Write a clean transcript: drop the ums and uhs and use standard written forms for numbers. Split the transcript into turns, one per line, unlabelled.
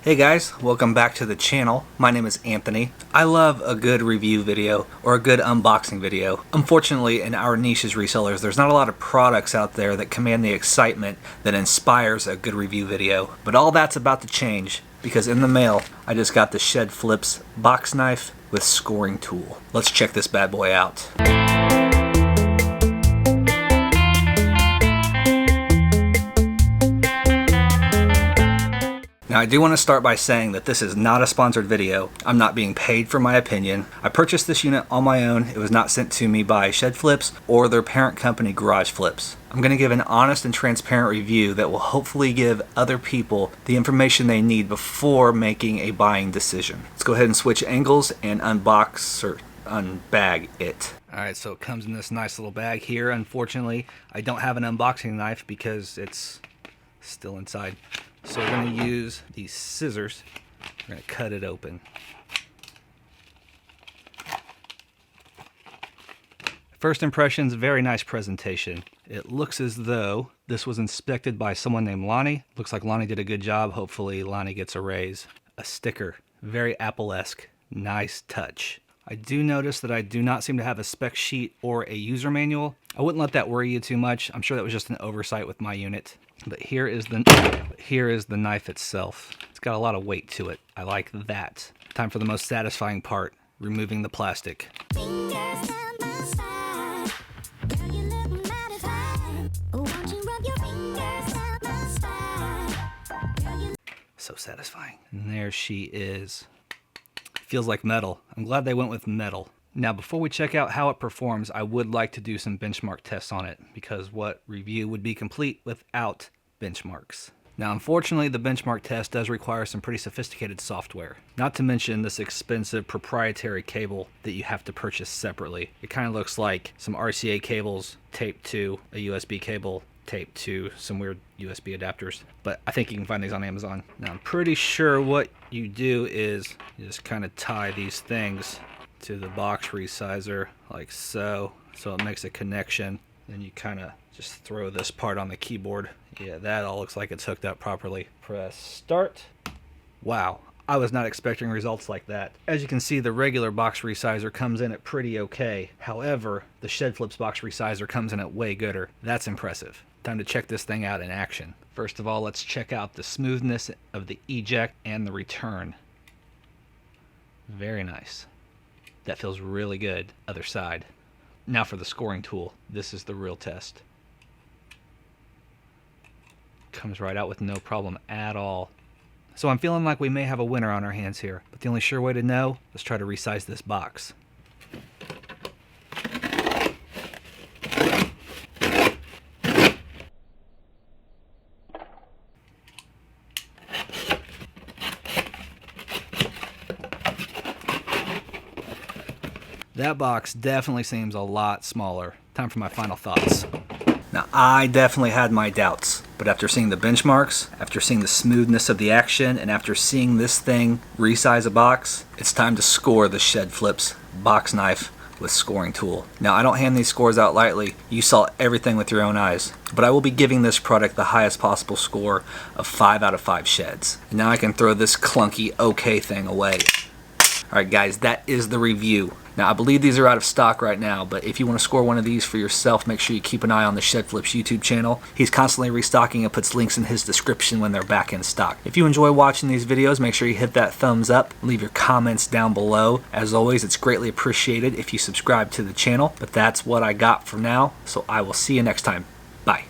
Hey guys, welcome back to the channel. My name is Anthony. I love a good review video or a good unboxing video. Unfortunately, in our niche as resellers, there's not a lot of products out there that command the excitement that inspires a good review video. But all that's about to change because in the mail, I just got the Shed Flips box knife with scoring tool. Let's check this bad boy out. Now I do want to start by saying that this is not a sponsored video. I'm not being paid for my opinion. I purchased this unit on my own. It was not sent to me by Shed Flips or their parent company Garage Flips. I'm going to give an honest and transparent review that will hopefully give other people the information they need before making a buying decision. Let's go ahead and switch angles and unbox or unbag it. Alright, so it comes in this nice little bag here. Unfortunately, I don't have an unboxing knife because it's still inside. So we're going to use these scissors. We're going to cut it open. First impressions, very nice presentation. It looks as though this was inspected by someone named Lonnie. Looks like Lonnie did a good job. Hopefully Lonnie gets a raise. A sticker, very Apple-esque. Nice touch. I do notice that I do not seem to have a spec sheet or a user manual. I wouldn't let that worry you too much. I'm sure that was just an oversight with my unit. But here is the knife itself. It's got a lot of weight to it. I like that. Time for the most satisfying part, removing the plastic. So satisfying. And there she is. Feels like metal. I'm glad they went with metal. Now, before we check out how it performs, I would like to do some benchmark tests on it, because what review would be complete without benchmarks? Now, unfortunately, the benchmark test does require some pretty sophisticated software, not to mention this expensive proprietary cable that you have to purchase separately. It kind of looks like some RCA cables taped to a USB cable taped to some weird USB adapters, but I think you can find these on Amazon. Now, I'm pretty sure what you do is you just kind of tie these things to the box resizer like so it makes a connection. Then you kind of just throw this part on the keyboard. Yeah, that all looks like it's hooked up properly. Press start. Wow, I was not expecting results like that. As you can see, the regular box resizer comes in at pretty okay. However, the Shed Flips box resizer comes in at way gooder. That's impressive. Time to check this thing out in action. First of all, let's check out the smoothness of the eject and the return. Very nice. That feels really good. Other side. Now for the scoring tool. This is the real test. Comes right out with no problem at all. So I'm feeling like we may have a winner on our hands here. But the only sure way to know, let's try to resize this box. That box definitely seems a lot smaller. Time for my final thoughts. Now, I definitely had my doubts, but after seeing the benchmarks, after seeing the smoothness of the action, and after seeing this thing resize a box, it's time to score the Shed Flips box knife with scoring tool. Now, I don't hand these scores out lightly. You saw everything with your own eyes, but I will be giving this product the highest possible score of 5 out of 5 sheds. And now I can throw this clunky okay thing away. Alright guys, that is the review. Now I believe these are out of stock right now, but if you want to score one of these for yourself, make sure you keep an eye on the Shed Flips YouTube channel. He's constantly restocking and puts links in his description when they're back in stock. If you enjoy watching these videos, make sure you hit that thumbs up, leave your comments down below. As always, it's greatly appreciated if you subscribe to the channel, but that's what I got for now, so I will see you next time. Bye.